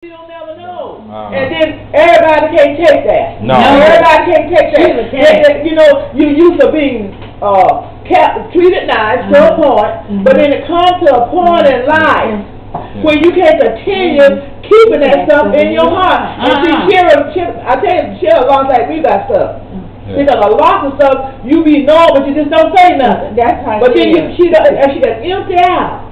You don't never know. And then everybody can't take that. No. Everybody can't take that. You know, you used to being treated nice to a point, but then it comes to a point in life where you can't continue keeping that stuff in your heart. And see, I tell you, Cheryl long like me about stuff. Because a lot of stuff you be knowing, but you just don't say nothing. That's how but then she got empty out.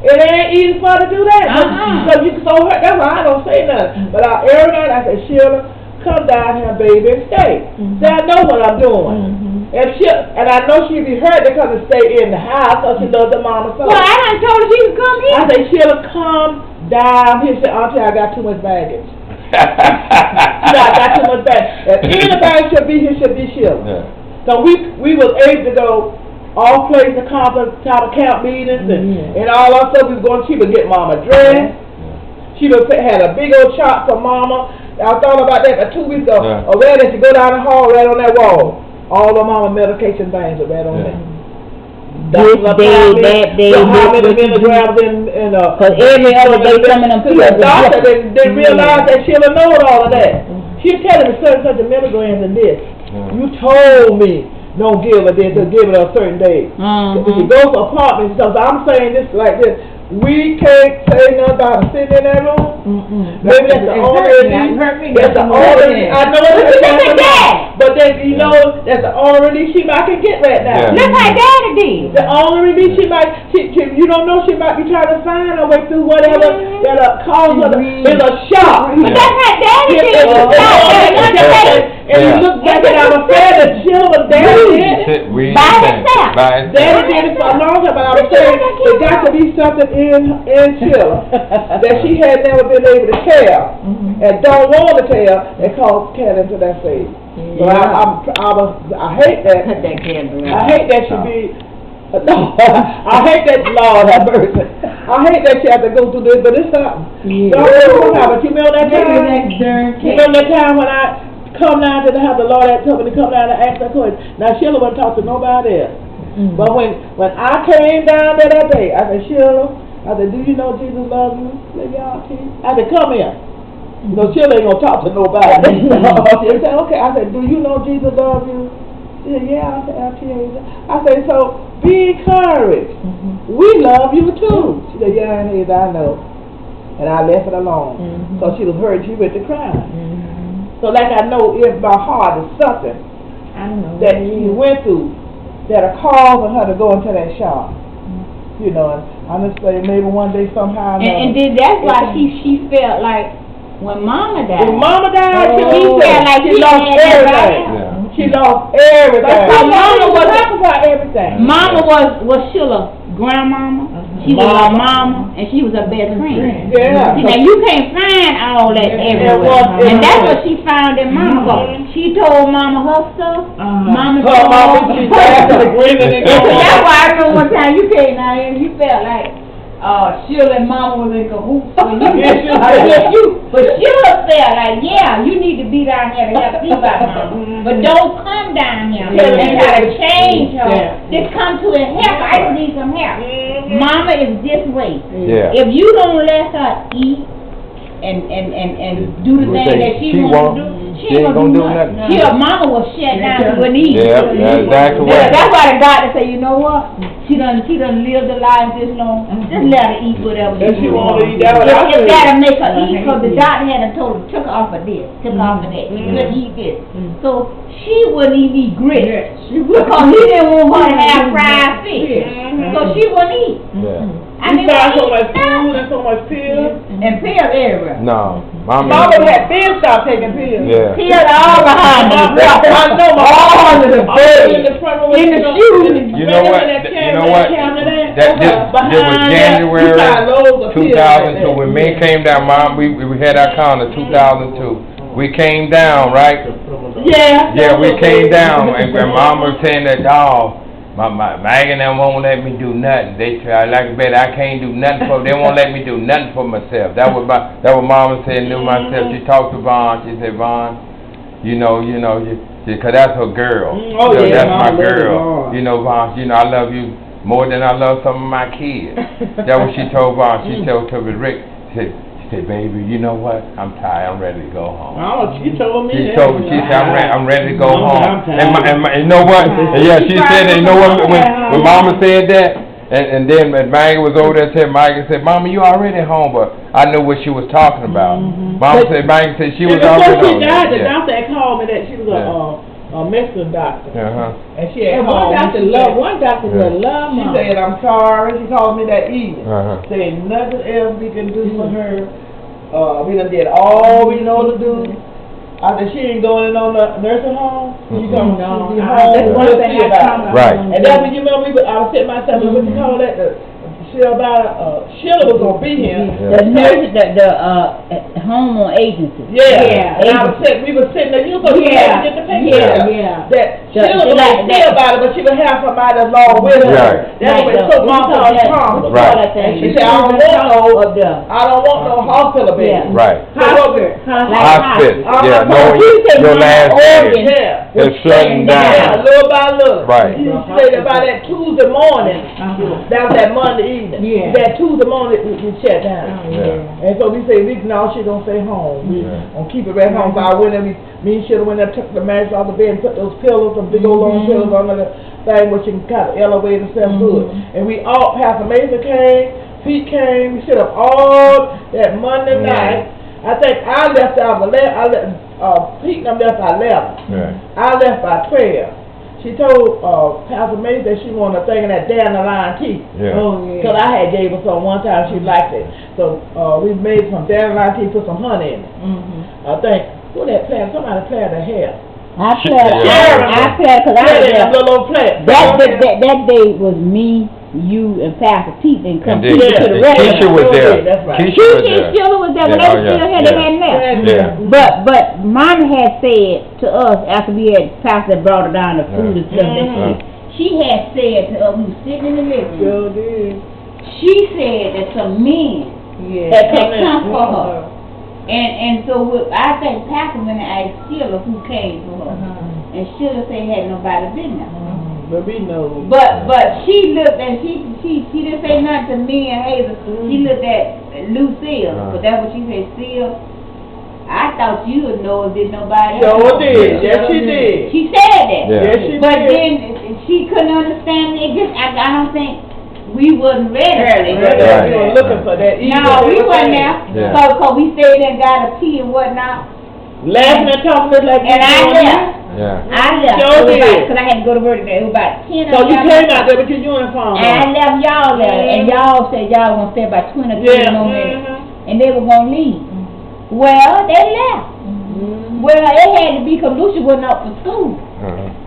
It ain't easy for her to do that. Because you so hurt. That's why I don't say nothing. But every night I say, Sheila, come down here, baby, and stay. See, I know what I'm doing. And I know she'd be hurt because to stay in the house because she loves the mama so. Well, I done told her she could come here. I say, Sheila, come down here. She said, Auntie, I got too much baggage. I got too much baggage. If anybody should be here, should be Sheila. So we was able to go all places to conference, top of camp meetings, and all that stuff. We was going. She would get mama dressed. She would had a big old chart for mama. I thought about that 2 weeks ago. Or right as you go down the hall, right on that wall, all the mama medication things are right on there. That day, how many milligrams in because every other day some of them pills. The doctor didn't realize that Sheila knowed all of that. She was telling me such a milligrams in this. You told me. Don't give it this, give it a certain day. If you go to apartments, so I'm saying this like this, we can't say nothing about sitting in that room. Maybe that's the only release. That's the only. I know it's that. But then you know that's the only release she might can get right now. Look how Daddy did. The only release she might, you don't know, she might be trying to find her way through whatever that cause her is a shock. But that's how Daddy did. And you look back at our friend and Sheila was Daddy did it. By himself. Daddy did it for a long time, but I was saying there got to be something in Sheila that she had never been able to tell and don't want to tell and cause Cat into that phase. So I hate that. I hate that she be. No, I hate that, Lord have mercy. I hate that she have to go through this, but it's something. But you remember that time? You remember that time when I come down to the house, the Lord had told me to come down and ask that question. Now Sheila wouldn't talk to nobody else. But when I came down there that day, I said, Sheila, I said, do you know Jesus loves you? I said, come here. You know, Sheila ain't gonna talk to nobody. She said, okay. I said, do you know Jesus loves you? She said, yeah. I said, so be encouraged. We love you too. She said, yeah, I know. And I left it alone. So she was hurt. She went to crying. So like I know in my heart is something that she went through that are causing her to go into that shock. You know, and I'm just saying maybe one day somehow. And then that's why she felt like when Mama died. When Mama died, she felt like she lost everything. She lost everything. Mama was about everything. Mama was Sheila's grandmama. She was her mama, and she was her best friend. Yeah. See, now you can't find all that everywhere, and that's what she found in Mama. She told Mama her stuff. Mama told her. That's why I remember one time you came down here and you felt like Sheila and Mama was in cahoots. But Sheila felt like, yeah, you need to be down here to help you out, Mama. But don't come down here and try to change her. Just come to her help. I just need some help. Mama is this way. If you don't let her eat and do the thing that she wants to do, she ain't gonna do nothing. Her mama was shut down. She wouldn't eat. Exactly. That's why the doctor say, you know what? She done lived the life this long. Just let her eat whatever she wants. Just gotta make her eat because the doctor had told her took her off of this, took her off of that. She couldn't eat this. So she wouldn't even eat grits because he didn't want her to have fried fish. So she wouldn't eat. I mean, so much food and so much pills. And pills everywhere. No. Mama had been stopped taking pills. Pills all behind me. I know all in the bed. In the shoes. You know what? That was January 2002 when me came down. Mom, we had our counter 2002. We came down, right? Yeah, we came down, and Mom was saying that, Maggie and them won't let me do nothing. They try like I can't do nothing for. They won't let me do nothing for myself. That was Mama said to myself. She talked to Vaughn. She said, Vaughn, because that's her girl. That's my girl. Vaughn. I love you more than I love some of my kids. That's what she told Vaughn. She told Rick. She said, baby, you know what? I'm tired. I'm ready to go home. Oh, she told me She that. said, I'm ready to go home. I'm tired. And you know what? Yeah, she said that, you know what, when Mama said that, and then Maggie was over there and Maggie said, Mama, you already home, but I knew what she was talking about. Mama said, Maggie said she was already home. Before she died, the doctor had called me that she was a Mexican doctor. And she had called me. One doctor would love Mama. She said, I'm sorry. She called me that evening. Said nothing else we can do for her. We done did all we know to do. I said, she ain't going in on the nursing home. She gonna be home. That's one thing I found. Right. And that's when you remember I was sitting myself, what you call that? Sheila was gonna be here. The nurse, the home on agency. Yeah. And we were sitting there, you were supposed to get the picture. That Sheila was gonna see about it, but she would have somebody along with her. That's what it took Mom to come. Right. And she said, I don't want no hospital bed. Right. Hospital. Yeah, knowing your last day. It's shutting down. Little by little. Right. She said about that Tuesday morning, that was that Monday evening. That Tuesday morning we shut down. And so we say, no, she don't stay home. We gonna keep it right home. So I went and me and Sheila went and took the mattress off the bed and put those pillows, some big old long pillows under the thing where she can kind of elevate herself good. And we all, Pastor Mason came, Pete came, we sit up all that Monday night. I think I left out Pete and I left by 11. I left by 12. She told Pastor Mason that she wanted a thing in that down the line tea. Because I had gave her some one time, she liked it. So we made some down the line tea, put some honey in it. I think, who that played? Somebody played her hair. I played because I was there. That day was me, you, and Pastor Pete, and come to the rest. Keisha was there. That's right. Keisha still was there, but they were still here, they hadn't left. But Mama had said to us, after we had Pastor brought her down the food and stuff, she had said to us, we were sitting in the living room, she said that some men had come for her. And so I think Pastor went and asked Sheila who came for her. And Sheila said had nobody been there. But we know. But she looked and she didn't say nothing to me and Hazel. She looked at Lucille, but that's what she said. Still, I thought you would know if there's nobody else. Sure did. Yes, she did. She said that. Yes, she did. But then she couldn't understand it. Just I don't think we wasn't ready. We were looking for that. No, we wasn't there. Because we stayed there and got a tea and whatnot. Laughing and talking like and I left. I left. Because I had to go to work today. It was about 10 So you came out there with your uniform on. And I left y'all there. And y'all said y'all were going to stay about 20 or 30 more minutes. And they were going to leave. Well, they left. Well, it had to be because Lucia wasn't up for school.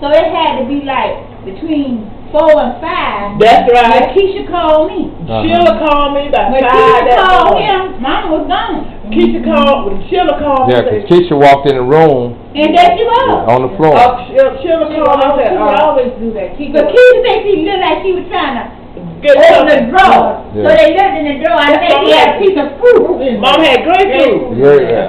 So it had to be like between 4 and 5. That's right. Keisha called me. Sheila called me about 5. Keisha called him. Mama was gone. Sheila called me. Yeah, because Keisha walked in the room. And there she was. On the floor. Sheila called me. She would always do that. But Keisha said she looked like she was trying to open the drawer. So they looked in the drawer. I think she had a piece of fruit. Mom had grapefruit.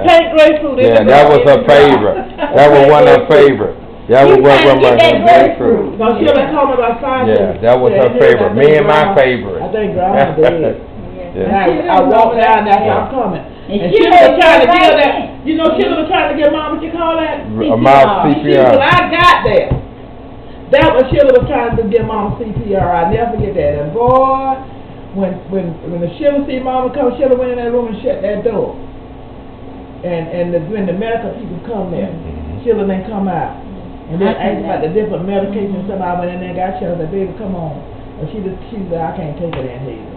Pink grapefruit. Yeah, that was her favorite. That was one of her favorite. That was one of my grapefruit. No, Sheila called me about 5. Yeah, that was her favorite. Me and my favorite. I think Grandma did. I walked down there, I'm coming. And Sheila was trying to get that. You know, Sheila was trying to get Mom, what you call that? CPR. When I got there, that was Sheila was trying to get Mama CPR. I never forget that. And boy, when the Sheila see Mama come, Sheila went in that room and shut that door. And when the medical people come there, Sheila didn't come out. And then asked about the different medications. Somebody went in there and got Sheila and said, baby, come on. And she said, I can't take it in here.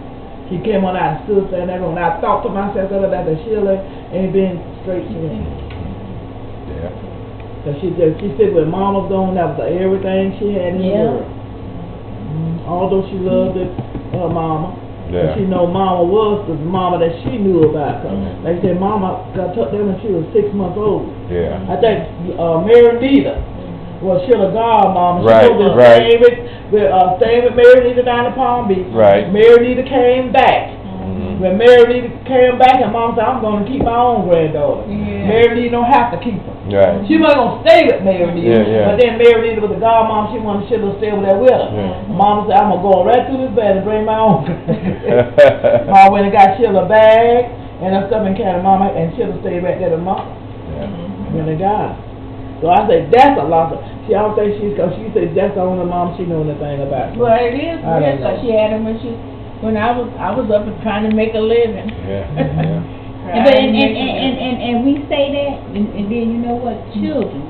She came on out and stood there in that room. And I thought to myself that Sheila ain't been straight to me. Yeah. So she said when Mom was gone, that was everything she had in the world. Although she loved her mama. Yeah. She know Mama was the mama that she knew about. Like I said, Mama got took them when she was 6 months old. Yeah. I think Mary Nita was Sheila godmama. Right, staying with Mary Nita down in Palm Beach. Right. Mary Nita came back. When Mary Nita came back, and Mom said, I'm going to keep my own granddaughter. Mary Nita don't have to keep her. Right. She wasn't going to stay with Mary Nita. But then Mary Nita was the godmom. She wanted Sheila to stay over there with her. Mama said, I'm going to go right through this bed and bring my own. Mom went and got Sheila a bag and her stuff in Canada, mama, and she'll stay right there to mama. When they got her. So I say that's a loss. She don't think cause she said that's the only mom she know anything about. Well, it is weird, cause she had him when I was up and trying to make a living. Yeah. But and we say that, and then you know what? Children,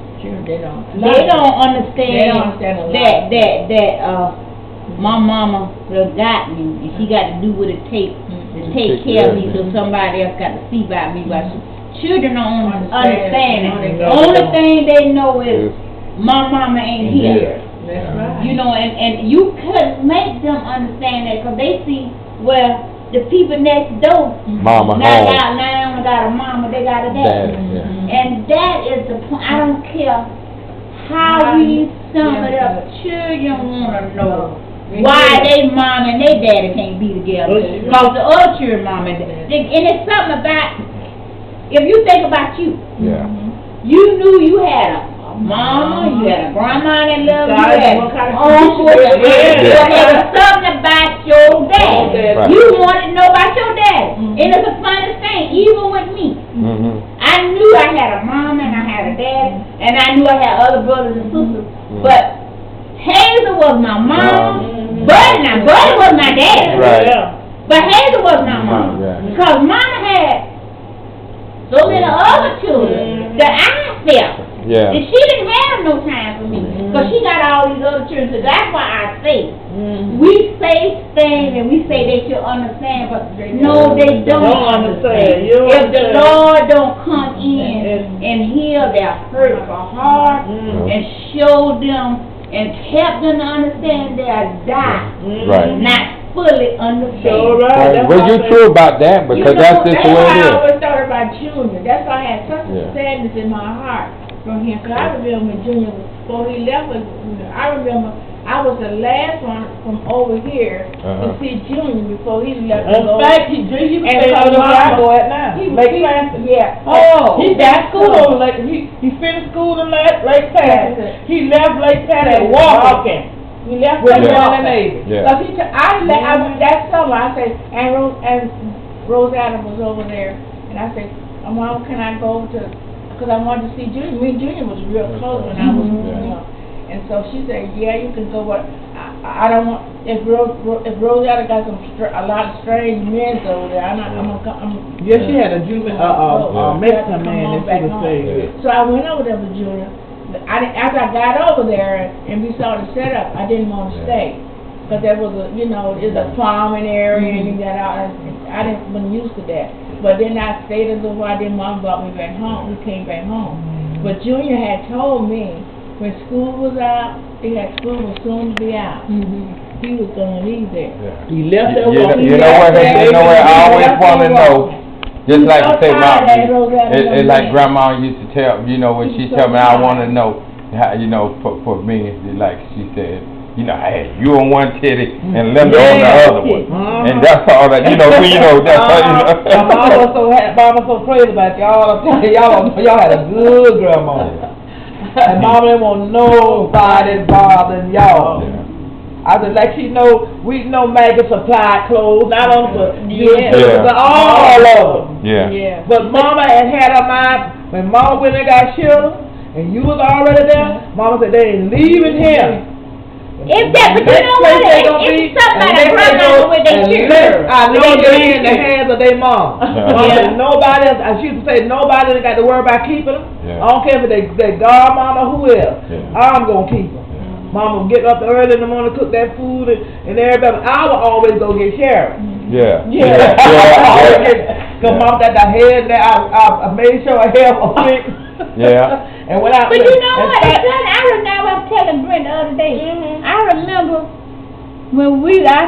they don't understand that my mama got me, and she got to do what it takes to take care of me, so somebody else got to see about me. But children don't understand it. The only thing they know is my mama ain't here. That's right. You know, and you couldn't make them understand that, because they see, well, the people next door, mama now got a mama, they got a daddy. And that is the point. I don't care how we sum it up, children want to know why they mom and they daddy can't be together. Because the other children mom and daddy. And it's something about, if you think about you, you knew you had a mama, you had a grandma that loved you, you had uncle, but there was something about your dad. You wanted to know about your dad. And it's a funny thing, even with me. I knew I had a mom and I had a dad, and I knew I had other brothers and sisters. But Hazel was my mom, Buddy was my dad. But Hazel was my mom. Because mama had so many other children that I felt. And she didn't have no time for me, because she got all these other children. So that's why I say, we say things and we say they should understand, but no, they don't understand. If the Lord don't come in and heal their hurtful heart and show them and help them to understand, they'll die. Not fully understand. Well, you're true about that, because that's just the way it is. I always thought about Junior. That's why I had such a sadness in my heart from him. Because I remember Junior, before he left us, I remember I was the last one from over here to see Junior before he left. In fact, Junior was staying over where I go at now. Lake Placid. He got school over Lake. He finished school in Lake Placid. He left Lake Placid walking. He left with the Navy. Because that summer I said, and Rose Adams was over there, and I said, Mom, can I go to? Because I wanted to see Junior. Me and Junior was real close when I was young. And so she said, yeah, you can go, but I don't want, if Rose Adams got a lot of strange men over there, she had a Mexican man that she was staying with. So I went over there with Junior. After I got over there and we saw the setup, I didn't want to stay, because there was it's a farming area and you got out. I wasn't used to that. But then I stayed a little while. Then Mom brought me back home. We came back home. But Junior had told me when school was out, school was soon to be out. He was gonna leave there. He left there. You know what? I always want to know. Just like you say, Mom, it's like Grandma used to tell, when she tell me, I want to know how, for me, like she said, I had you on one titty and Linda on the other one, and that's all that, that's all, Mama was so crazy about y'all. Y'all had a good grandma, and Mama didn't want nobody bothering y'all. I said, like we know Maggie supplied clothes, not on for but all of them. But Mama had her mind, when Mama went and got Sheila, and you was already there, Mama said they ain't leaving here. It's that, but you know what? It's something like a grandmother with their children. I know they're in the hands of their mom. Nobody else, she used to say, nobody got to worry about keeping them. I don't care if they godmama or who else. I'm going to keep them. Mama would get up early in the morning, cook that food, and everybody. I would always go get Sharon. Because Mom got the hair there. I made sure her hair was fixed. And when but you know what? I was telling Brent the other day. I remember when I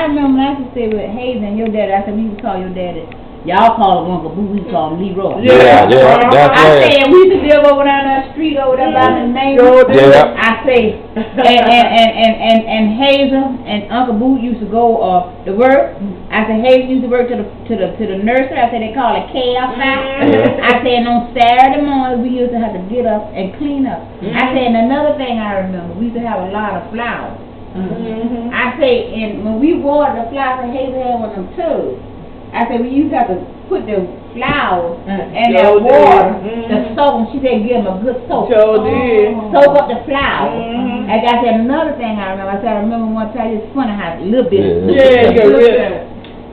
remember when I used to say with Hayes and your daddy. I said we used to call your daddy. Y'all call him Uncle Boo, we call him Leroy. That's I said we used to live over down that street over there by the name. I say and Hazel and Uncle Boo used to go to work. I said Hazel used to work to the nursery. I said they call it KFI. I said on Saturday morning we used to have to get up and clean up. I said and another thing I remember, we used to have a lot of flowers. I say and when we watered the flowers, Hazel had one of them tubs. I said, we used to have to put the flour and that water to soak, and she said, give them a good soak. Soak up the flour. And I said, another thing I remember, I remember one time, it's funny how a little bit.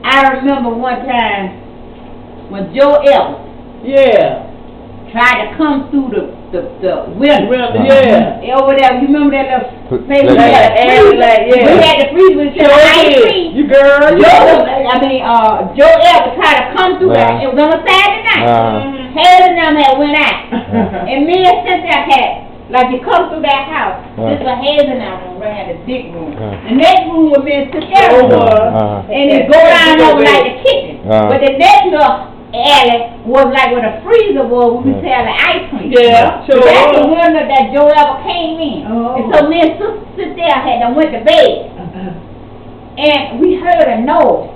I remember one time when Joe Evans tried to come through the window. Over there, you remember that little place we had the freezer with the ice cream. You girl. Joe Evans tried to come through that. It was on a Saturday night. Hale and them had went out. And me and Cynthia had, like you come through that house, this was Hale and them room, had a big room. The next room was me and Cynthia. And it go down over like the kitchen. But the next little alley was like where the freezer was when we sell the ice cream. That's the window that Joe ever came in. And so me and Sister there had to went to bed. And we heard a noise.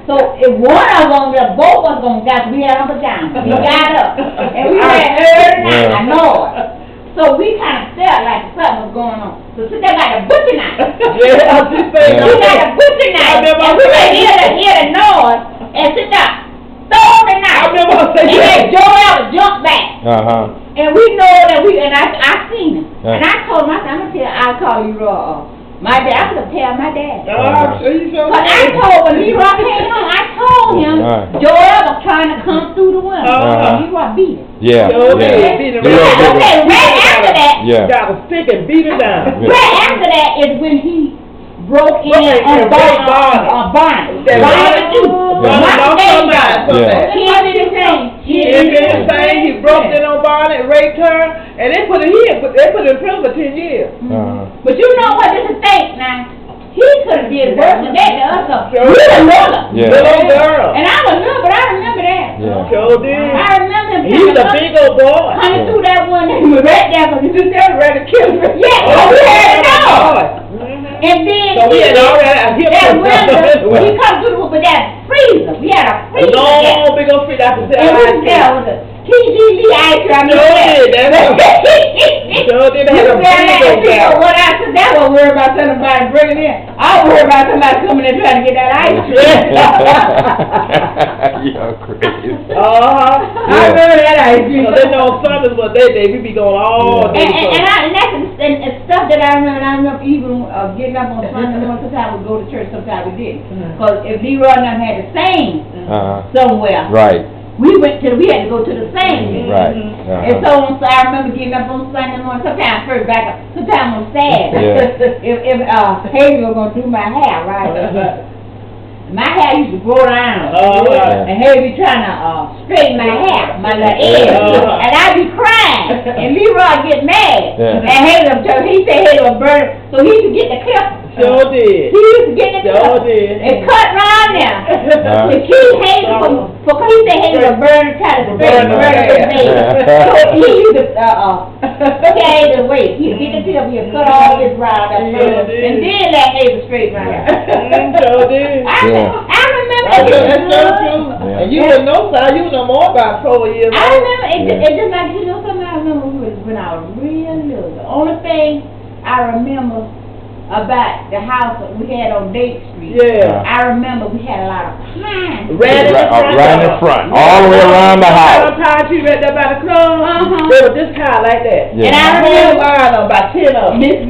So if one of them, both of us gonna get, we had our pajamas. We got up. And we heard a noise. So we kind of felt like something was going on. So Sister got a butcher knife. She got a butcher knife. And we could hear the noise. And Sister throw the knife. And then Joel jumped back. And we know that I seen him. And I told him, I'll call you my dad. I could tell my dad. But I told, when Leroy came home, I told him Joel was trying to come through the window. Leroy beat him. Okay, right after that, got a stick and beat it down. Right after that is when he broke in on Barney. He broke in on Barney, raped her, and they put him in prison for 10 years. But you know what? This is fake now. He could have did worse than that to us. Little girl. And I was little, but I remember that. I remember him. He's a big old boy. Coming through that one, he was right there because he just there ready to kill him. And then that window, we come through with that freezer. We had a freezer. Long, big old freezer. And we was there with a TGV ice cream. What I said, that wasn't worried about somebody bringing it in. I was worried about somebody coming in trying to get that ice cream. You're crazy. I remember that ice cream. So they know Sundays, but we be going all day. And stuff that I remember even getting up on Sunday morning. Sometimes we go to church, sometimes we didn't. Because if Leroy and them had to sing somewhere, we had to go to the same. And so I remember getting up on Sunday morning, sometimes first back up, sometimes on Saturday. If Haley was going to do my hair, my hair used to grow down. And Haley be trying to straighten my hair, my little edge. And I'd be crying. And Leroy get mad. And Haley, he said Haley was burning, so he used to get the clip. He used to get the clip and cut around there. To keep Haley from, because he said Haley was burning, trying to straighten his face. So he used to carry the weight. He'd get the clip, he'd cut all this round up first, and then let Haley straight round. I remember that's so true. And you didn't know, so you know more about 4 years old. I remember, it just like, you know, something I remember when I was real little. The only thing I remember about the house that we had on Date Street. I remember we had a lot of pines. Right in front, all the way around the house. Pine tree right there by the club. They were just kind of like that. And I remember about 10 of them. Miss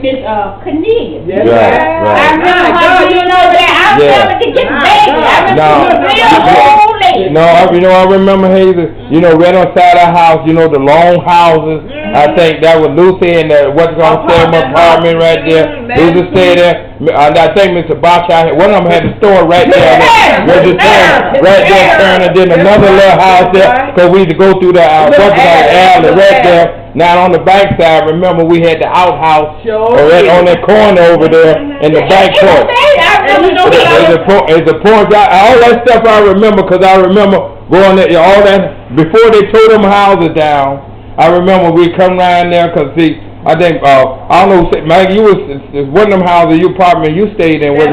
Cornelia. I remember her being over there. I remember to get baby. I remember real old lady. I remember Hazel. You know, right on side of the house. You know, the long houses. I think that was Lucy and what's going to say my apartment right there. Lucy stayed there. I think Mr. Bachai, one of them had the store right there. And then another little house there, because we used to go through the alley right there. Now on the back side, remember we had the outhouse right on that corner over there in the back porch. It's a porch. All that stuff I remember, because I remember going there, all that, before they tore them houses down. I remember we come around there, because see, I think, I don't know, Maggie, you was one of them houses, your apartment you stayed in, was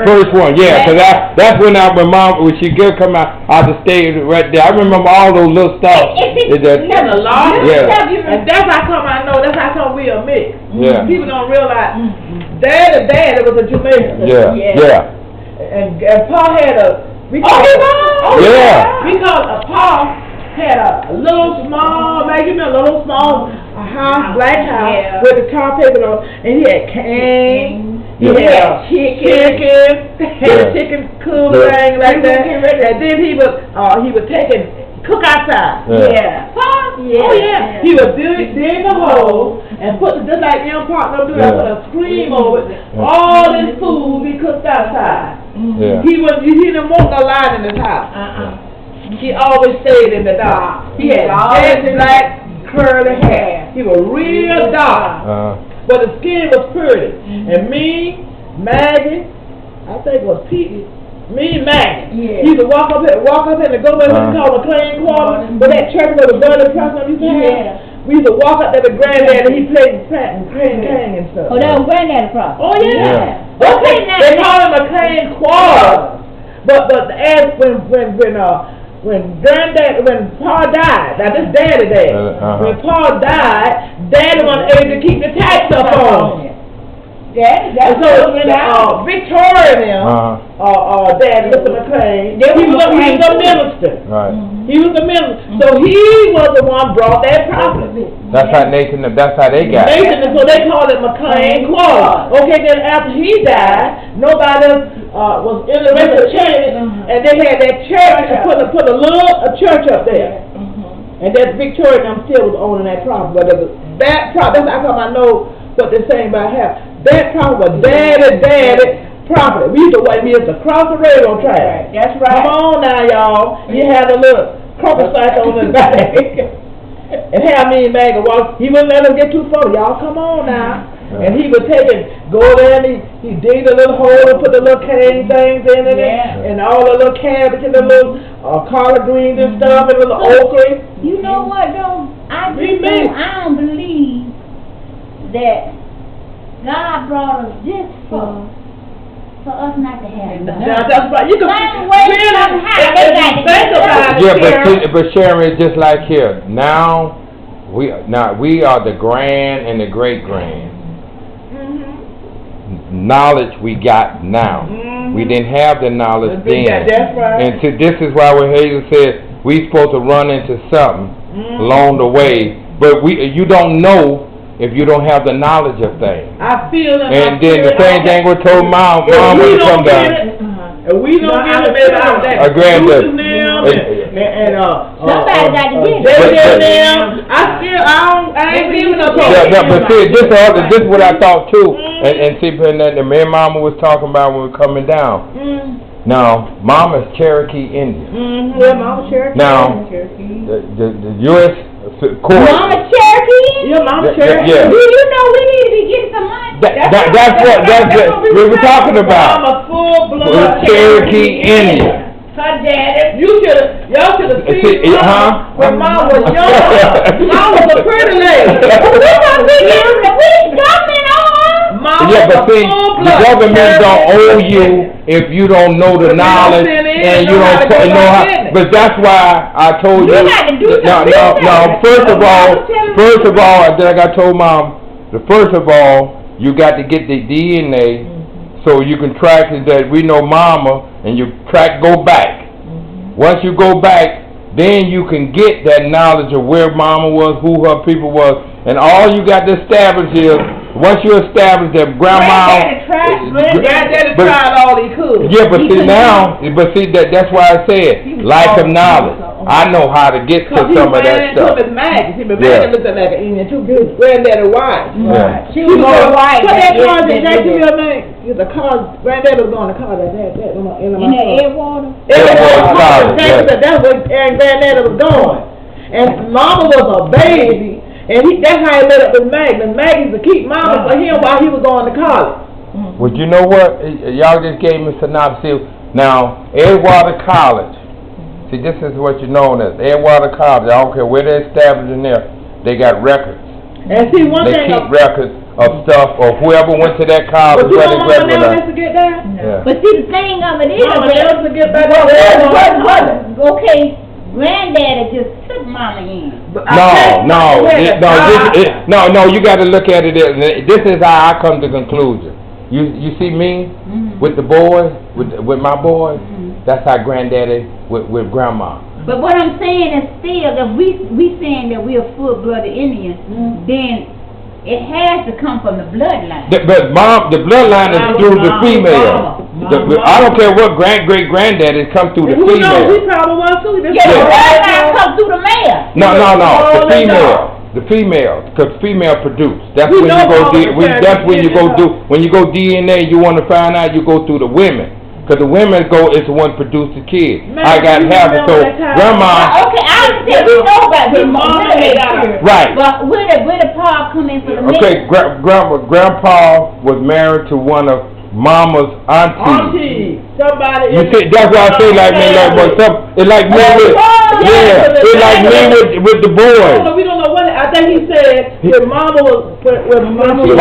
first one, because that's when Mom, when she did come out, I just stayed right there. I remember all those little stuff. There's a lot. And that's how come I know, that's how come we are mixed. People don't realize, Dad, it was a Jamaican. And Pa had Yeah. Because Paul had a little small, maybe a little small house, black house, with the tar paper on, and he had canes, he had chicken cooler thing like that, and then he was taking cook outside. He would dig a hole and put just like young partner do that, put a screen over it. All this food he cooked outside. He didn't want no line in his house. He always stayed in the dark. He had jet black curly hair. He was real dark, but his skin was pretty. And me, Maggie, I think it was Pete. Me and Maggie. He would walk up and go where we call McLean Quarter, where that church where the brother person used to have. We used to walk up there to Granddad and he played Pratt and Crane and stuff. Oh, that was Granddad's problem. Oh yeah. Okay, they call him McLean Quarter. But as when Paul died, now this Daddy died. When Paul died, Daddy wasn't able to keep the tax up on him. That's so Victoria now, Daddy, Mr. McLean, he was a minister. Right. He was a minister. So he was the one brought that property. That's how they got it. So they called it McLean Quarter. Okay, then after he died, nobody else was in the rest of the church, and they had that church and put a church up there. And that Victoria and them still was owning that property. But that property, that's how I know what they're saying about half. That property was daddy property. We used to cross the railroad track. That's right. Come on now, y'all. You had a little crumple sack on his back. And how me and Maggie walk, he wouldn't let us get too far. Y'all come on now. And he would go there and he dig a little hole and put the little cane things in it, and all the little cabbage and the little collard greens and stuff and the little okra. You know what though? I don't believe that God brought us this far for us not to have it. That's right. You can but Sharon, it's just like here. Now we are the grand and the great grand. Knowledge we got now. We didn't have the knowledge then. That's right. And this is why when Hazel said we supposed to run into something along the way, but you don't know if you don't have the knowledge of things. I feel it. And then the same thing we told Mom when we come down. And we don't get it out that. A granddad. Somebody got to get it. I ain't giving up on it. But see, this is what I thought too. And see, and me and Mama was talking about when we were coming down. Now, Mama's Cherokee Indian. Yeah, Mama's Cherokee. Now, the U.S. court. Mama Cherokee? Yeah, Mama Cherokee. Yeah. Do you know we need to be getting some money? That's what we were talking about. I'm a full-blood Cherokee Indian. Her daddy, y'all should have seen when Mom was young. Mom was a pretty lady. Yeah, but see, the government don't owe you if you don't know the knowledge and you don't know how. But that's why I told you. No. First of all, like I told Mom, first of all, you got to get the DNA so you can track it that we know Mama, and you go back. Once you go back, then you can get that knowledge of where Mama was, who her people was, and all you got to establish is, once you establish that Grandma... Granddaddy tried all he could. Yeah, but see that's why I said, lack of knowledge. I know how to get to some of that stuff. Maggie looked at like an Indian too. Granddaddy white. Yeah. She was white. Put that car in Jacksonville, man. The car, Granddaddy was going to car in the Edgewater? That's where Granddaddy was going. And Mama was a baby. And that's how he met up with Maggie. And Maggie to keep Mama for him while he was going to college. Well, you know what? Y'all just gave me a synopsis. Now, Edgewater College. See, this is what you're known as. Edgewater College. I don't care where they're established in there. They got records. And see, they keep records of stuff or whoever went to that college. But you know Mama never used to get that? Yeah. But see, the thing of it is... Mama never used to get back okay. Granddaddy just took Mama in. No, you got to look at it. This is how I come to conclusion. You see me with the boys, with my boys. That's how granddaddy with grandma. But what I'm saying is still, if we saying that we're full-blooded Indians, then it has to come from the bloodline. But the bloodline is through the female. I don't care what great-granddaddy come through the female. Who knows? He probably was too. Yeah, the bloodline comes through the male. No, the female. The female, because female produce. That's when you go. That's when you go do. When you go DNA, you want to find out. You go through the women. Because the women is the one produce the kids. I got half it, so grandma. Okay, I understand. We know about this. Right. But where the pa come in for the men? Okay, grandpa was married to one of mama's aunties. Somebody. You see, that's why I say like me, it's like me with, it's like me with the boys. We don't know what. I think he said when mama was she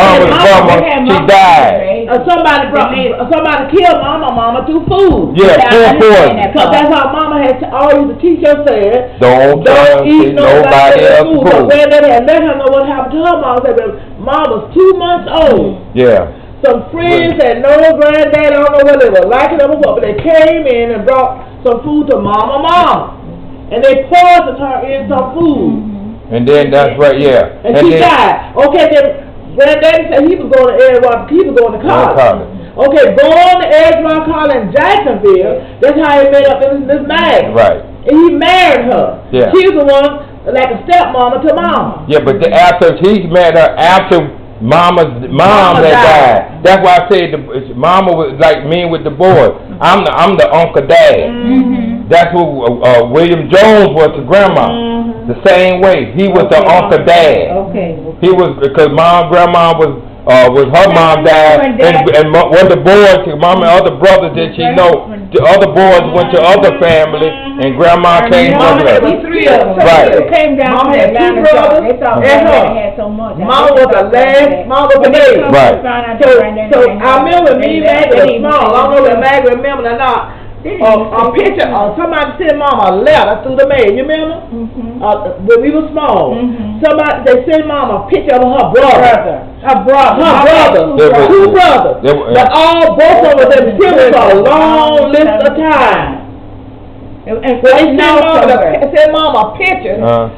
died. Somebody killed mama through food. Yeah, food poison. Because that's how mama had always the teacher said. Don't eat nobody else's food. So granddaddy had let her know what happened to her mama. Said mama was 2 months old. Yeah. Some friends that know granddad, I don't know whether they were liking them or what, but they came in and brought some food to mama. And they poisoned her in some food. And then that's right, yeah. And she died. Okay, then granddaddy said he was going to Edgewater, he was going to college. Okay, going to Edgewater College in Jacksonville, that's how he met up in this marriage. Right. And he married her. Yeah. She was the one, like a stepmama to mama. Yeah, but after he met her, after mama that died. That's why I said mama was like me with the boys. I'm the uncle dad. That's who William Jones was to grandma. The same way he was the uncle dad. Okay. He was because grandma was her mom died, and when the boys, mama and other brothers that she know, the other boys went to other family, and grandma came with her. Right. Came down. Mama had 2 brothers and her. Mama was the last. Mama was the baby. Right. So I remember me, Maggie was small. I don't know if Maggie remember or not. A picture, somebody sent mama a letter through the mail, you remember? When we were small. They sent mama a picture of her brother. Her brother. 2 brothers. But both of them were for a long list of time. And when they sent mama a picture of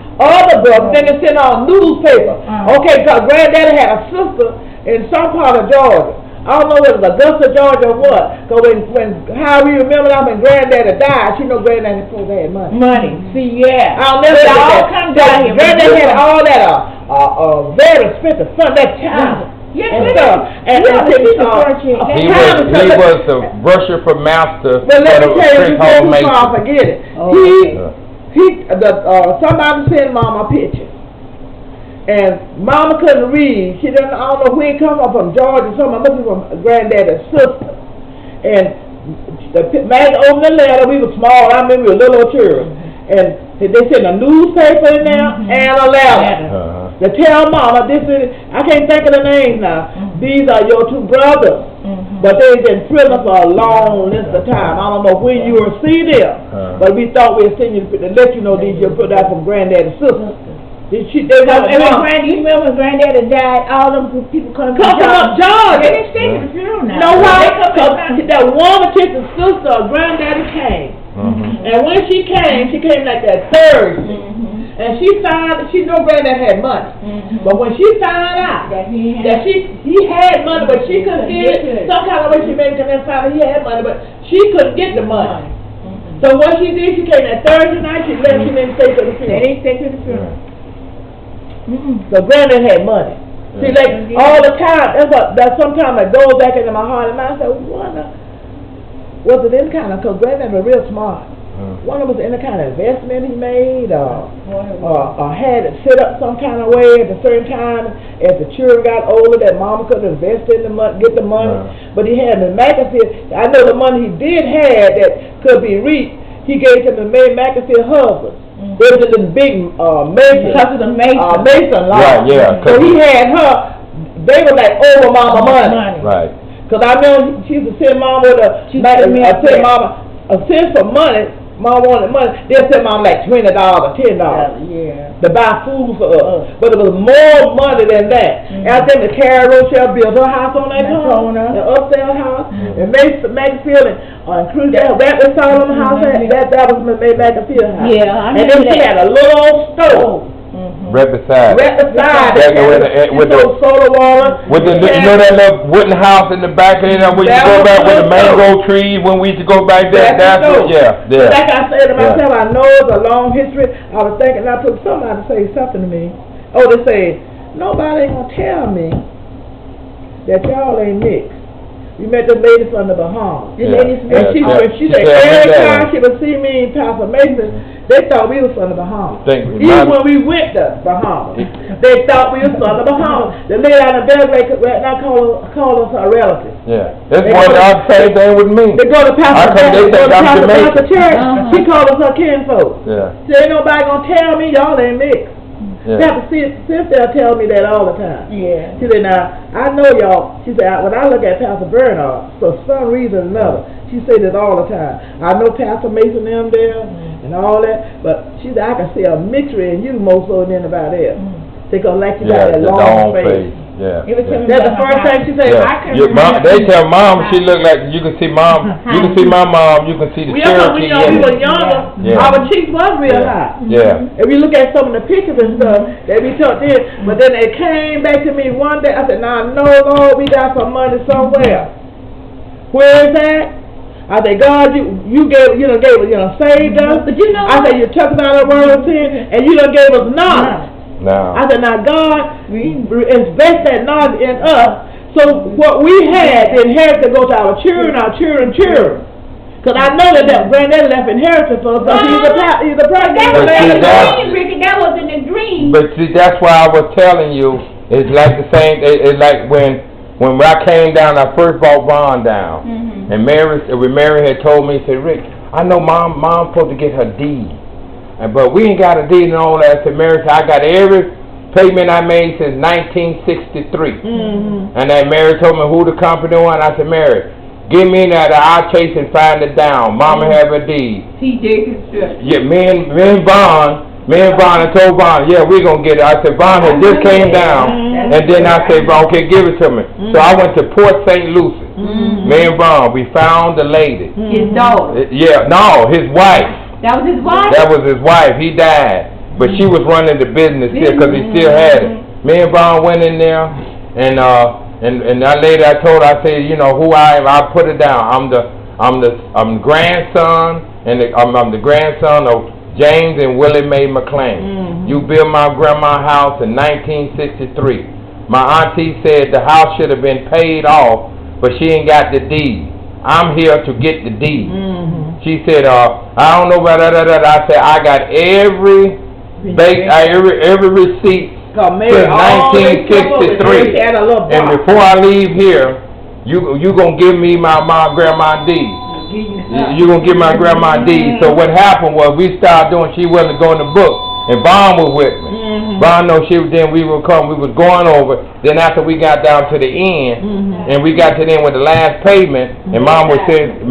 the brother, then they sent out a newspaper. Okay, because granddaddy had a sister in some part of Georgia. I don't know whether it's Augusta, Georgia, or what. Because when how we remember that when granddaddy died, you know granddaddy supposed to have money. See, yeah. I'll never forget that. Granddaddy had all that very expensive fun, that time. And stuff. And he was the brusher for master. Well, let me tell you before I forget it. Somebody sent mama a picture. And mama couldn't read. She didn't. I don't know where it come from Georgia. Somebody looking from granddaddy's sister. And Maggie opened the letter. We were small. I remember we were little children. And they sent a newspaper in there and a letter to tell mama this is. I can't think of the names now. These are your 2 brothers. But they've been prison for a long list of time. I don't know when you will see them. But we thought we'd send you to let you know these you put out from granddaddy's sister. You remember when granddaddy died, all them people come from Georgia. They didn't stay to the funeral now. No, why? Because that woman took the sister of granddaddy came. And when she came like that Thursday. And she found, she knew granddad had money. But when she found out that he had money, but she couldn't get it, some kind of way she made it, and found out he had money, but she couldn't get the money. So what she did, she came that Thursday night, she left, she didn't stay to the funeral. They didn't stay to the funeral. So granddad had money. See, like all the time, that's sometimes I go back into my heart and mind. I said, was it any kind of? Because granddad was real smart. One of them was any kind of investment he made, or had it set up some kind of way at a certain time. As the children got older, that mama could invest in the money, get the money. But he had the McAfee. I know the money he did have that could be reached. He gave to the May McAfee husband. They was in this big Mason lot. Right, yeah. So he had her, they were like over mama money. Right. Because I remember she used to send mama with send for money Mom wanted money. They'll send Mom like $20 or $10 to buy food for us. But it was more money than that. After the Carrie Rochelle built her house on that corner, the upstairs house, and Makefield and Cruz, that Solomon house, that was Makefield house. Yeah, and then she had a little old stove. Right beside. With the soda water. With the, you know that little wooden house in the back of it, where you go back with the mango trees when we used to go back there. That's what, yeah. Like I said to myself, I know it's a long history. I was thinking, I took somebody to say something to me. Oh, they say, nobody ain't gonna tell me that y'all ain't mixed. You met the lady from the Bahamas. And she said every time she would see me in Pastor Mason, they thought we was from the Bahamas. Even when we went to Bahamas, they thought we was from the Bahamas. The lady out of Belgrade right now call us our relatives. Yeah, that's one of the same thing with me. They go to Pastor Church. She called us her kinfolk. Yeah. So ain't nobody gonna tell me y'all ain't mixed. Yeah. Pastor Cynthia tell me that all the time. Yeah. She said, now, I know y'all, she said, when I look at Pastor Bernard, for some reason or another, she said this all the time. I know Pastor Mason them there and all that, but she said, I can see a mixture in you more so than anybody else. Because like you got that long face. Yeah. That's the first thing she said. They tell Mom she look like, you can see Mom, you can see my mom, you can see the Cherokee. When we were younger, our cheeks was real high. Yeah. If you look at some of the pictures and stuff, they be told this, but then they came back to me one day, I said, now no, Lord, we got some money somewhere. Where is that? I said, God, you gave, saved us. But I said, you took us out of the world of sin, and you done gave us knowledge. No. I said, now God invest that knowledge in us, so what we had, the inheritance goes to our children, Because I know that granddad left inheritance for us, because he's a president. That was in the dream. But see, that's why I was telling you, it's like the same, it's like when I came down, I first brought Ron down, and Mary had told me, said, Rick, I know Mom supposed to get her deed. But we ain't got a deed and all that. I said, Mary, I got every payment I made since 1963. And then Mary told me who the company was. I said, Mary, give me that. I'll chase and find it down. Mama have a deed. Yeah, me and Vaughn, I told Vaughn, yeah, we're going to get it. I said, Vaughn had just came down. And then I said, okay, give it to me. So I went to Port St. Lucie. Me and Vaughn, we found the lady. His daughter? Yeah, no, his wife. That was his wife? That was his wife. He died. But she was running the business still because he still had it. Me and Vaughn went in there, and that lady, I told her, I said, you know, who I am. I put it down. I'm the grandson, and I'm the grandson of James and Willie Mae McLean. You built my grandma's house in 1963. My auntie said the house should have been paid off, but she ain't got the deed. I'm here to get the deed. She said, I don't know about that. I said, I got every receipt since 1963. And before I leave here, you gonna give me my grandma deed. You gonna give my grandma deed. So what happened was we started doing. She wasn't going to book, and Vaughn was with me. Vaughn know she was. Then we would come. We was going over. Then after we got down to the end, and we got to the end with the last payment, and Mom was saying,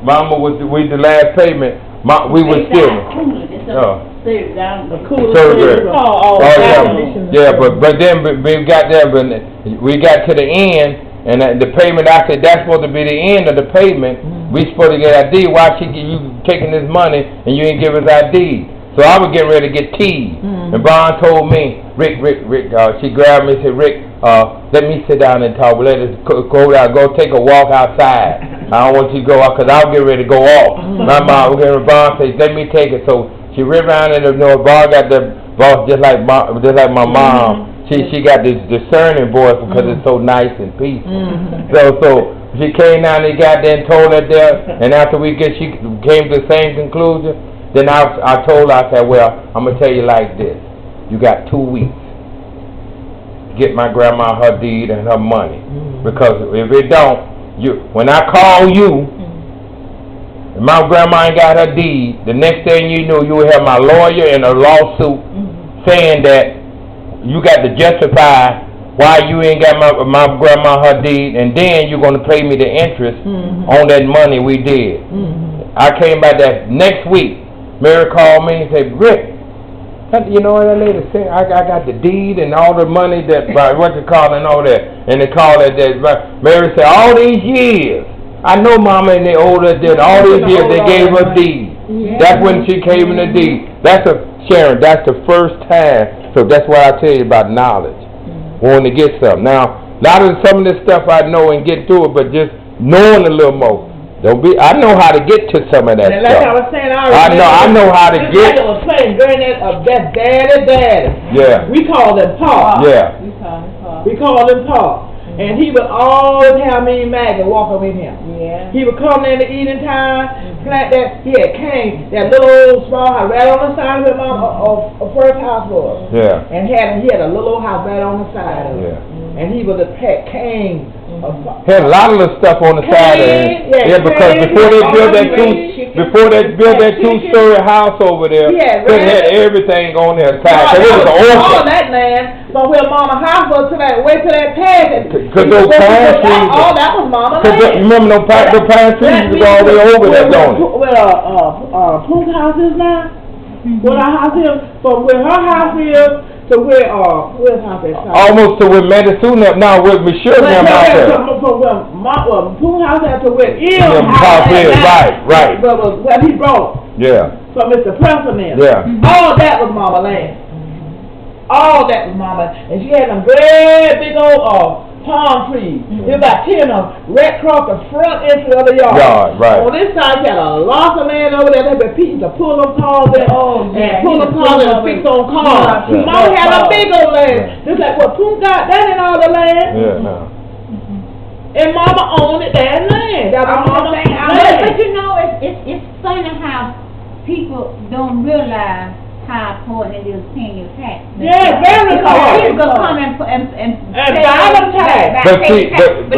Mama was with the last payment. We was still. But then we got there, but we got to the end, and the payment. I said that's supposed to be the end of the payment. We supposed to get our deed. Why you taking this money and you ain't give us our deed? So I was getting ready to get teased, and Vaughn told me, Rick. She grabbed me and said, Rick, let me sit down and talk. Let us go take a walk outside. I don't want you to go out because I'll get ready to go off. My mom, Vaughn says, let me take it. So she ran around in the north. Vaughn got the boss just like my mom. She got this discerning voice because it's so nice and peaceful. So she came down and got there and told her there. And after she came to the same conclusion. Then I told her, I said, well, I'm going to tell you like this. You got 2 weeks. Get my grandma her deed and her money. Because if it don't, when I call you, and my grandma ain't got her deed, the next thing you know, you will have my lawyer in a lawsuit saying that you got to justify why you ain't got my grandma her deed, and then you're going to pay me the interest on that money we did. I came back that next week. Mary called me and said, Rick, you know what that lady said? I got the deed and all the money that, what you call and all that. And they called it that. Mary said, all these years, I know Mama and the older did, all these years they gave her deed. Yeah. That's when she came in the deed. That's Sharon, that's the first time. So that's why I tell you about knowledge. Wanting to get something. Now, a lot of some of this stuff I know and get through it, but just knowing a little more. I know how to get to some of that and stuff. Like I was saying, I know how to get. Like I was saying during that daddy. Yeah. We called him Pa. Yeah. We called him Pa. And he would always have me and Maggie walking with him. Yeah. He would come in the evening time, plant that. He had cane, that little old small house right on the side of his first house was. Yeah. And he had a little old house right on the side of it. Yeah. And he would have had cane. Had a lot of little stuff on the side of it. Yeah, because before they built that two-story house over there, they had everything on their side. It was an orphan. All that land, but where Mama house was to that way to that path. Because those pine trees. All that was Mama land. Remember those pine trees was all the way over there, don't it? Where Pooh's house is now? Where our house is, from where her house is to where's house is? Almost to where Madisuna, now where Michelle now house is. From where Pooh's house is to where Il's house is. Right. Where he brought. Yeah. From Mr. Preston there. Yeah. All that was Mama land. All that was Mama. And she had them great big old palm trees. There was about 10 of them right across the front entry of the yard. Right. On this side, you had a lot of land over there. They were people to pull them cars in and pull them cars and fix on cars. Mama had a big old land. Just like what Pooh got, that ain't all the land. Yeah, no. And Mama owned it, that land. That was Mama's land. But you know, it's funny how people don't realize how important it is paying your tax. Yeah, very important. People come and buy them tax. But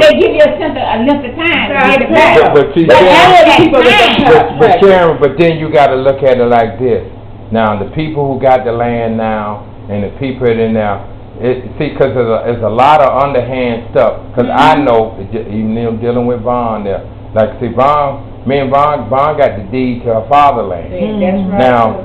they give you a length of time to get it back. But Sharon, but then you got to look at it like this. Now, the people who got the land now and the people in there, because there's a lot of underhand stuff. Because I know, even dealing with Vaughn there, like see, me and Vaughn got the deed to her fatherland. That's right. Now,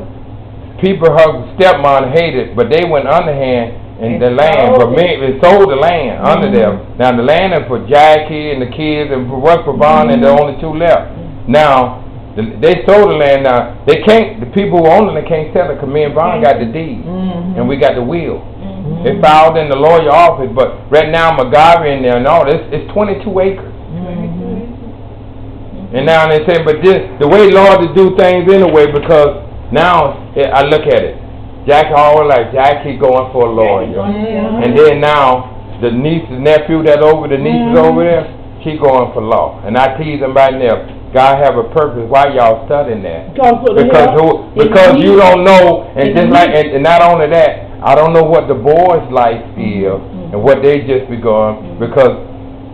people, her stepmom hated, but they went underhand in the land. But they sold the land under them. Now the land is for Jackie and the kids, and for Vaughn, and the only two left. Now they sold the land. Now they can't. The people who own it, they can't sell it because me and Vaughn got the deed, and we got the will. They filed in the lawyer office, but right now McGarvey in there, no, it's 22 acres. And now they say, but this the way Lord to do things anyway, because now I look at it. Jackie always like Jackie going for a lawyer, and then now the niece and nephew that over the nieces over there, she going for law. And I tease them right now. God have a purpose. Why y'all studying that? Because you don't know, and just like and not only that, I don't know what the boys' life is and what they just be going, because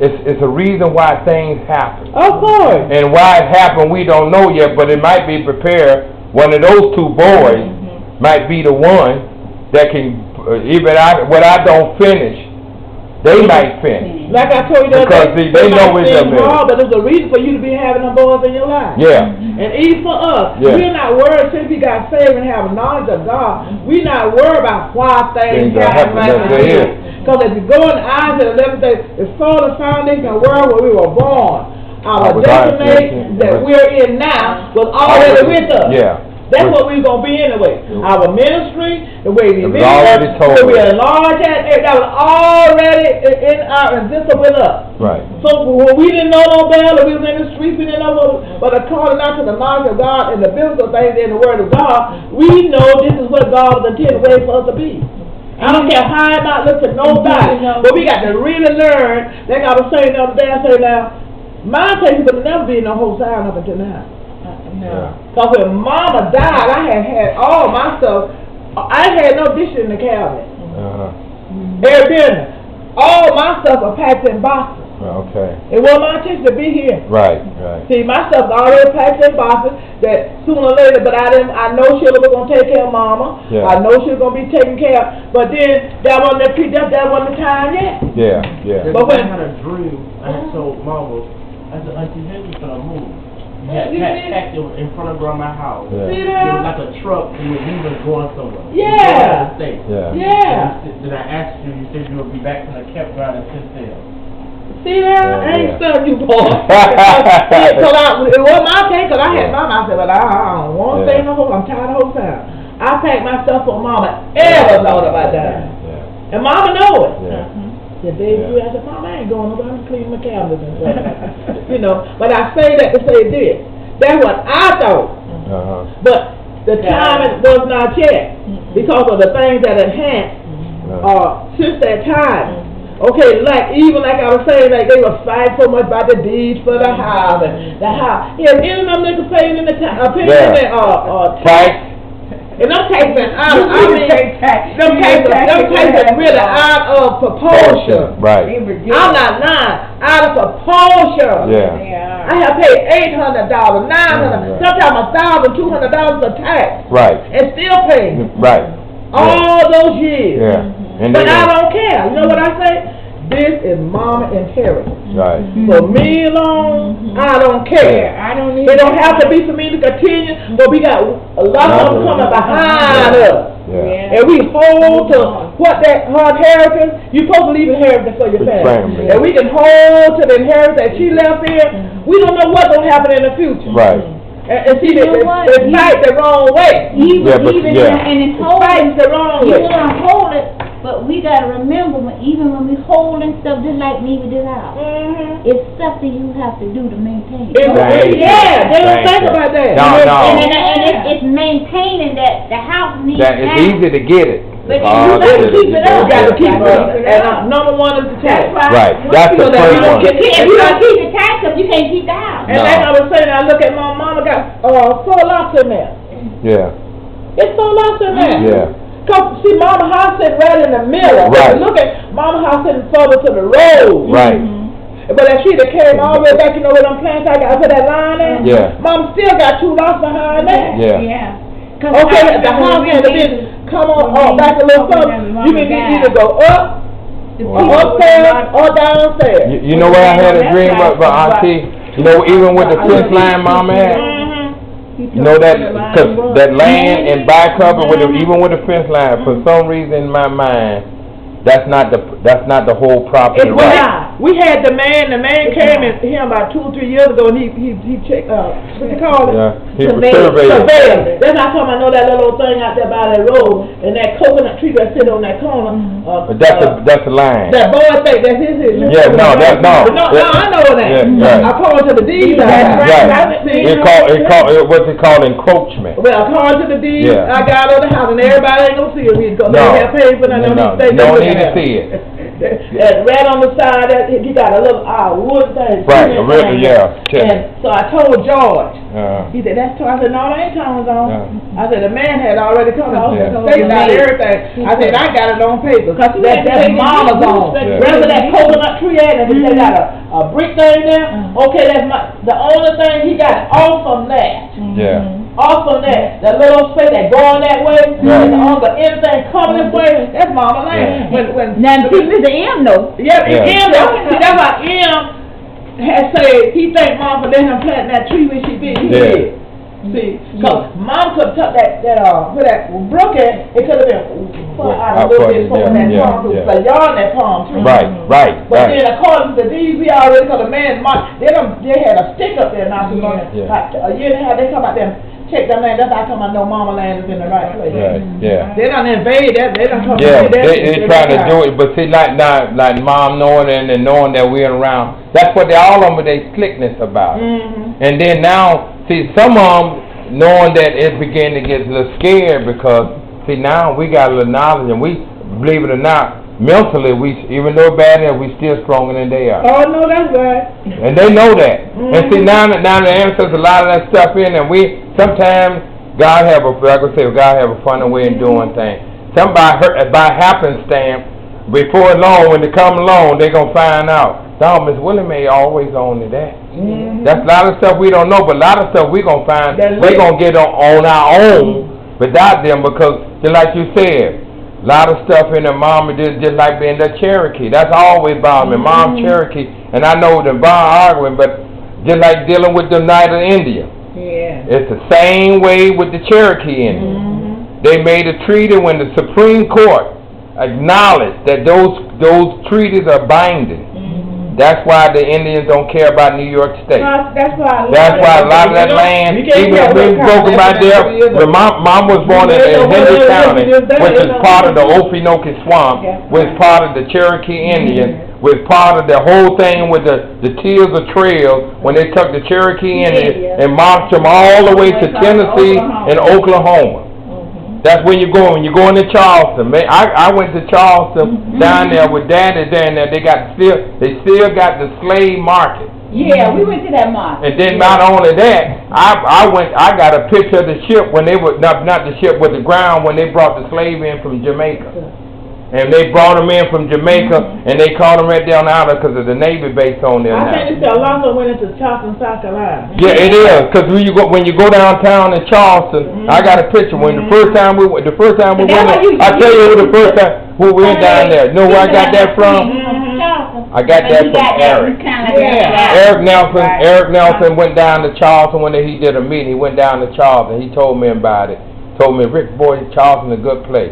it's a reason why things happen. Of course. And why it happened we don't know yet, but it might be prepared. One of those two boys might be the one that can, what I don't finish, they might finish. Like I told you that because they know it's a but there's a reason for you to be having them boys in your life. Yeah. And even for us, we're not worried since we got saved and have knowledge of God. We're not worried about why things happen like this. Because if you go in the eyes of the 11th day, before the foundation of the world where we were born, our destination that we're in now was already with us. Yeah. That's what we were going to be anyway. Our ministry, the way we live, the way we enlarge that was already in our existence with us. Right. So when we didn't know no better, we was in the streets, we didn't know but according out to the knowledge of God and the biblical things in the Word of God, we know this is what God was intended way for us to be. I don't care how it might look to nobody, but we got to really learn. Like I was saying the other day, I say now, my taste would never be in no whole sign up until now. Because when Mama died, I had all my stuff. I had no dishes in the cabinet. All my stuff was packed in boxes. Okay. It wasn't my intention to be here. Right. See, my stuff was already packed in boxes that sooner or later, but I know Sheila was going to take care of Mama. Yeah. I know she was going to be taken care of. But then, that wasn't the time yet. Yeah. But when I had a dream, I had told Mama, I said, Auntie Henry's going to move. Had packed in front of Grandma's house. See It that? was like a truck, and we were going somewhere. Yeah. Yeah. Then I asked you, you said you would be back from the campground in Cincinnati. See that? I ain't stuck you, boy. It wasn't my case, because I had mama. I said, but I don't want to stay in the whole, I'm tired of the whole time. I packed my stuff for mama ever thought about that. And mama know it. Said, baby, I said, mama, I ain't going nowhere, I'm cleaning my cabinets and stuff. You know, but I say that to say this. That's what I thought. But the time was not yet, because of the things that had happened since that time. Okay, even like I was saying, like they were fighting so much about the deeds for the house and the house. Yeah, any of them niggas paying in the tax. And them taxes them taxes really out of proportion. Right. I'm not lying. Out of proportion. Yeah. I have paid $800, $900, sometimes $1,000, $200 for tax. Right. And still pay. Right. All those years. Yeah. But I don't care. You know what I say? This is mama inheritance. Right. For me alone, I don't care. I don't need. It don't have to be for me to continue, but we got a lot of them coming behind us. And we hold to what that her inheritance. You're supposed to leave inheritance for your family. And we can hold to the inheritance that she left here. We don't know what's gonna happen in the future. Right. And see, it's fight the wrong way. And it's fight the wrong way. You want to hold it, but we got to remember, even when we holding stuff, just like me with this house, it's stuff that you have to do to maintain. They don't think about that. And it's maintaining that the house needs. It's easy to get it. But you got to keep it up. You got to keep it up. And number one is the tax. Right. That's the first one. If you don't keep the tax up, you can't keep the house. And like I was saying, I look at my mama got 4 lots in there. Yeah. It's 4 lots in there. Yeah. Cause see, mama house sitting right in the middle. Right. Look at mama house sitting further to the road. Right. But if she came all the way back, you know where them plants I got to that line in? Yeah. Mom still got 2 lots behind that. Yeah. Okay, the house and the business come on back a little further. You can either go up, or upstairs, or downstairs. You know what I had a dream about, Auntie? You know, even with the fence line Mama had? You know that, cause that land and back cover with even with the fence line, for some reason in my mind, that's not the whole property right. We had the man came in here about 2 or 3 years ago, and he checked, what you call it? Yeah, he surveyed. That's how come I know that little thing out there by that road, and that coconut tree that sit on that corner. But that's the line. That boy think that's his. Yeah, no, I know that. Yeah, I call it to the deed. Right. What's it called, encroachment. Well, according to the deed, I got on the house, and everybody ain't gonna see it because they have paid for nothing. Don't need to see it. Right on the side, he got a little wood thing. Right, And so I told George. He said, that's I said, no, that ain't Tom's on. I said, the man had already come out and stated out everything. I said, I got it on paper. Because that's mama's on. Wherever that coconut tree at, and they got a brick thing there, okay, that's the only thing he got off from that. Yeah. Off of that little space that going that way, and anything coming this way, that's mama land. Now, Mr. M though. Yeah, M though. See, that's why M had said he thanked mom for letting him plant that tree when she did. He did. See, because mom could have took that where that brook at, it could have been out a little bit from that palm tree, but y'all that palm tree. Right. But then according to the deed, we already, because the man, they had a stick up there now, a year and a half, they come out there. Check that land, that's how come I know mama land is in the right place. They done invade that, they done come they trying to do it, but see, like mom knowing and knowing that we're around, that's what all of them, they slickness about it. And then now, see, some of them knowing that it's beginning to get a little scared because, see, now we got a little knowledge and we, believe it or not, mentally, even though bad, we still stronger than they are. Oh, no, that's right. And they know that. And see, now the answers a lot of that stuff in, and sometimes God have a funny way of doing things. Somebody by happenstance, before long, when they come along, they gonna find out. Dog, Miss Willie Mae always on to that. That's a lot of stuff we don't know, but a lot of stuff we gonna find they gonna get on our own without them, because just like you said, a lot of stuff in the mom just like being the Cherokee. That's always bothered me. Mom Cherokee, and I know the bond arguing, but just like dealing with the United India. Yeah. It's the same way with the Cherokee Indians. They made a treaty when the Supreme Court acknowledged that those treaties are binding. That's why the Indians don't care about New York State. That's why a lot of that land, even if it's broken by there, when mom was born in Henry County, which is part of the Okefenokee Swamp, was part of the Cherokee Indians, was part of the whole thing with the Tears of Trail, when they took the Cherokee Indians and marched them all the way to Tennessee and Oklahoma. That's where you go when you go into Charleston. Man, I went to Charleston down there with Daddy down there. They still got the slave market. Yeah, we went to that market. And then not only that, I got a picture of the ship when they were not the ship with the ground when they brought the slave in from Jamaica. And they brought them in from Jamaica, and they called them right down out because of the Navy base on there now. I think it's Alonzo went into Charleston, South Carolina. Yeah, it is, because when you go downtown in Charleston, I got a picture. When the first time we went, I tell you the first time we went down there. You know where I got that from? I got that from Eric. Eric Nelson went down to Charleston when he did a meeting. He went down to Charleston. He told me about it. Told me, Rick, boy, Charleston is a good place.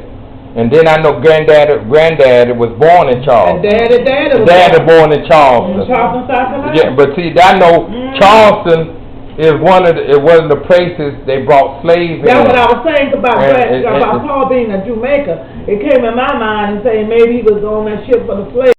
And then I know granddad was born in Charleston. And daddy was born in Charleston. Charleston, South Carolina. Yeah, but see, I know Charleston is one of the places they brought slaves in. That's what I was saying about Paul being in Jamaica. It came in my mind and saying maybe he was on that ship for the slaves.